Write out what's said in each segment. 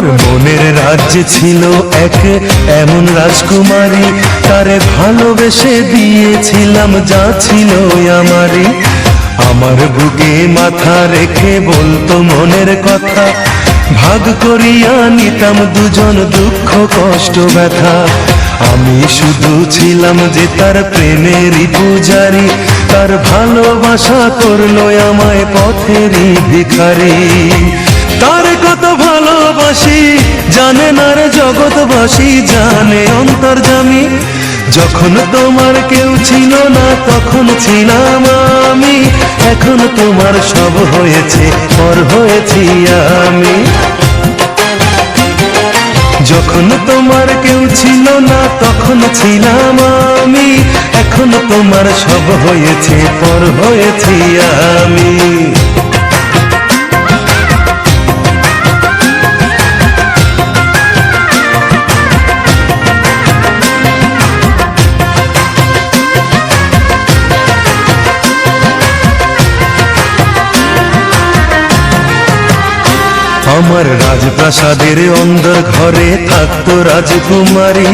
আমার মনের রাজ্যে ছিল এক এমন রাজকুমারী, তারে ভালোবেসে দিয়েছিলাম যা ছিল আমারই। আমার বুকে মাথা রেখে বলতো মনের কথা, ভাগ করিয়া নিতাম দুজন দুঃখ কষ্ট ব্যথা। আমি শুধু ছিলাম যে তার প্রেমেরই পূজারি, তার ভালোবাসা করলো আমায় পথেরই ভিখারি। তার কত ভালোবাসি জানে না রে জগৎবাসী, জানে অন্তর্যামী। যখন তোমার কেউ ছিল না তখন ছিলাম আমি, এখন তোমার সব হয়েছে পর হয়েছি আমি। যখন তোমার কেউ ছিল না তখন ছিলাম আমি, এখন তোমার সব হয়েছে পর হয়েছি আমি। আমার রাজপ্রাসাদের অন্দর ঘরে থাকতো রাজকুমারী,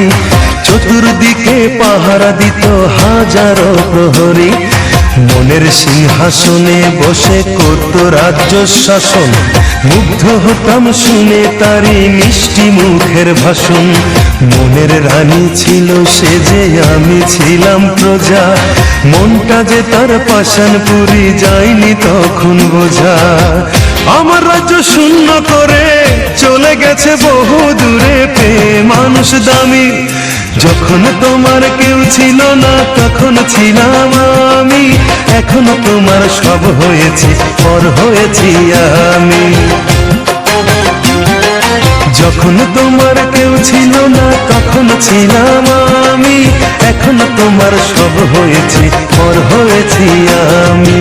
চতুর্দিকে পাহারা দিত হাজারো প্রহরী। মনের সিংহাসনে বসে করত রাজ্য শাসন, মুগ্ধ হতাম শুনে তারই মিষ্টি মুখের ভাষণ। মনের রানী ছিল সে যে আমি ছিলাম প্রজা, মনটা যে তার পাষাণপুরি যায়নি তখন বোঝা। আমার রাজ্য শূন্য করে চলে গেছে বহু দূরে, পেয়ে মানুষ দামি। যখন তোমার কেউ ছিল না তখন ছিলাম আমি, এখন তোমার সব হয়েছে পর হয়েছি আমি। যখন তোমার কেউ ছিল না তখন ছিলাম আমি, এখন তোমার সব হয়েছে পর হয়েছি আমি।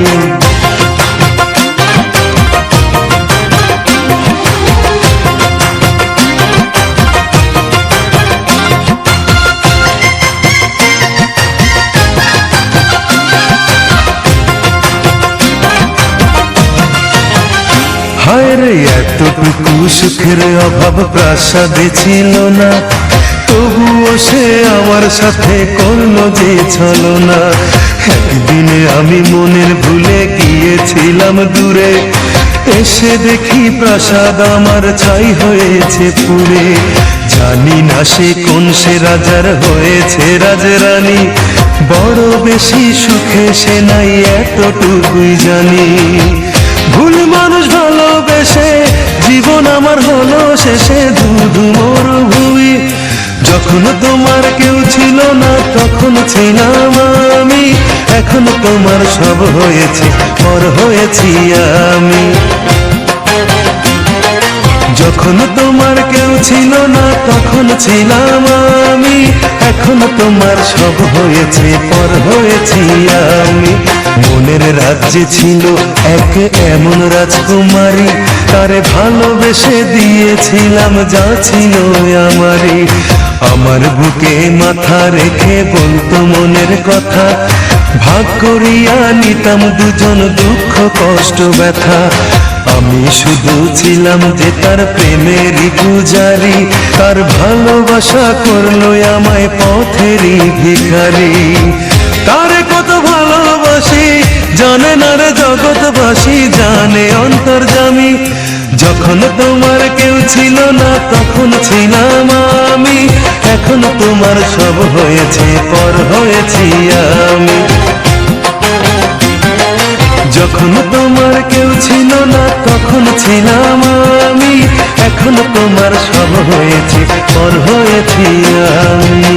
হায় রে এতটুকু সুখের অভাব প্রাসাদে ছিল না, তবুও সে আমার সাথে করলো যে ছলনা। একদিনে আমি মনের ভুলে গিয়েছিলাম দূরে, এসে দেখি প্রাসাদ আমার ছাই হয়েছে পুড়ে। জানি না সে কোন সে রাজার হয়েছে রাজরানী, বড় বেশি সুখে সে নাই এতটুকুই জানি। ভুল মানুষ ভালোবেসে জীবন আমার হলো শেষে ধুধু মরুভূমি। যখন তোমার কেউ ছিল না তখন ছিলাম আমি, এখন তোমার সব হয়েছে পর হয়েছি আমি। যখন তোমার কেউ ছিল না তখন ছিলাম আমি, এখন তোমার সব হয়েছে পর হয়েছি আমি। মনের রাজ্যে ছিল এক এমন রাজকুমারী, তারে ভালোবেসে দিয়েছিলাম যা ছিল আমারই। আমার বুকে মাথা রেখে বলতো মনের কথা, ভাগ করিয়া নিতাম দুজন দুঃখ কষ্ট ব্যথা। আমি শুধু ছিলাম যে তার প্রেমেরই পূজারি, তার ভালোবাসা করলো আমায় পথেরই ভিখারি। তারে কত ভালোবাসি জানে না রে জগৎবাসী, জানে অন্তর্যামী। যখন তোমার কেউ ছিল না তখন ছিলাম আমি, এখন তোমার সব হয়েছে পর হয়েছি আমি। যখন তোমার কেউ ছিল না তখন ছিলাম আমি, এখন তোমার সব হয়েছে পর হয়েছি আমি।